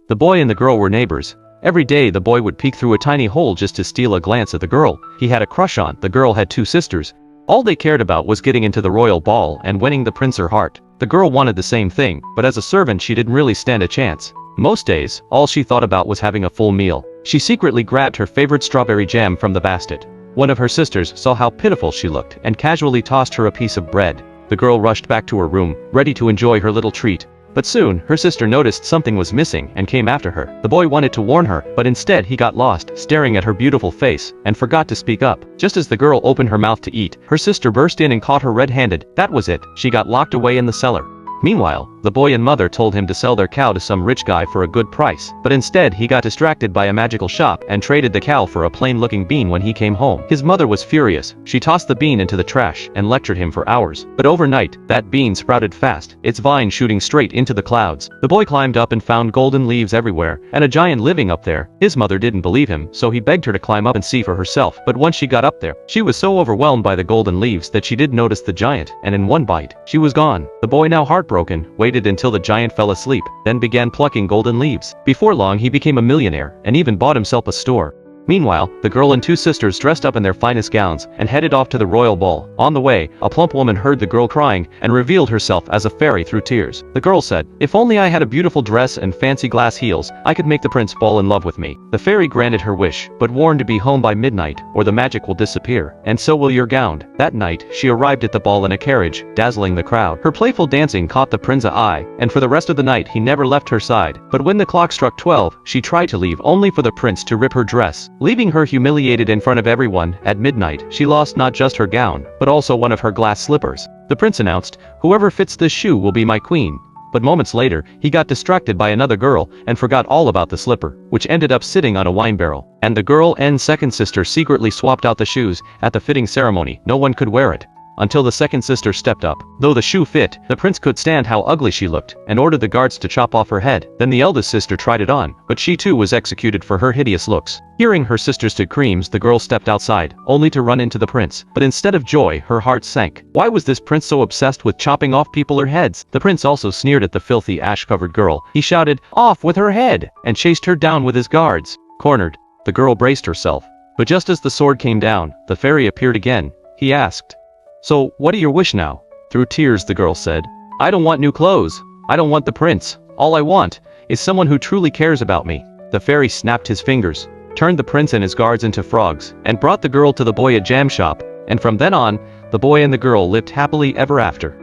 The boy and the girl were neighbors. Every day the boy would peek through a tiny hole just to steal a glance at the girl he had a crush on. The girl had two sisters. All they cared about was getting into the royal ball and winning the prince her heart. The girl wanted the same thing, but as a servant she didn't really stand a chance. Most days, all she thought about was having a full meal. She secretly grabbed her favorite strawberry jam from the basket. One of her sisters saw how pitiful she looked and casually tossed her a piece of bread. The girl rushed back to her room, ready to enjoy her little treat. But soon, her sister noticed something was missing and came after her. The boy wanted to warn her, but instead he got lost, staring at her beautiful face, and forgot to speak up. Just as the girl opened her mouth to eat, her sister burst in and caught her red-handed. That was it, she got locked away in the cellar. Meanwhile, the boy and mother told him to sell their cow to some rich guy for a good price, but instead he got distracted by a magical shop and traded the cow for a plain-looking bean when he came home. His mother was furious. She tossed the bean into the trash and lectured him for hours. But overnight, that bean sprouted fast, its vine shooting straight into the clouds. The boy climbed up and found golden leaves everywhere, and a giant living up there. His mother didn't believe him, so he begged her to climb up and see for herself. But once she got up there, she was so overwhelmed by the golden leaves that she didn't notice the giant, and in one bite, she was gone. The boy, now heartbroken, waited until the giant fell asleep, then began plucking golden leaves. Before long he became a millionaire, and even bought himself a store. Meanwhile, the girl and two sisters dressed up in their finest gowns and headed off to the royal ball. On the way, a plump woman heard the girl crying and revealed herself as a fairy through tears. The girl said, "If only I had a beautiful dress and fancy glass heels, I could make the prince fall in love with me." The fairy granted her wish, but warned to be home by midnight, or the magic will disappear, and so will your gown. That night, she arrived at the ball in a carriage, dazzling the crowd. Her playful dancing caught the prince's eye, and for the rest of the night he never left her side. But when the clock struck 12, she tried to leave, only for the prince to rip her dress, leaving her humiliated in front of everyone. At midnight, she lost not just her gown, but also one of her glass slippers. The prince announced, "Whoever fits this shoe will be my queen." But moments later, he got distracted by another girl and forgot all about the slipper, which ended up sitting on a wine barrel. And the girl and second sister secretly swapped out the shoes. At the fitting ceremony, no one could wear it, until the second sister stepped up. Though the shoe fit, the prince could stand how ugly she looked, and ordered the guards to chop off her head. Then the eldest sister tried it on, but she too was executed for her hideous looks. Hearing her sister's screams, the girl stepped outside, only to run into the prince. But instead of joy, her heart sank. Why was this prince so obsessed with chopping off people's heads? The prince also sneered at the filthy ash-covered girl. He shouted, "Off with her head!" and chased her down with his guards. Cornered, the girl braced herself. But just as the sword came down, the fairy appeared again. He asked, "So, what are your wish now?" Through tears the girl said, "I don't want new clothes. I don't want the prince. All I want is someone who truly cares about me." The fairy snapped his fingers, turned the prince and his guards into frogs, and brought the girl to the boy at jam shop. And from then on, the boy and the girl lived happily ever after.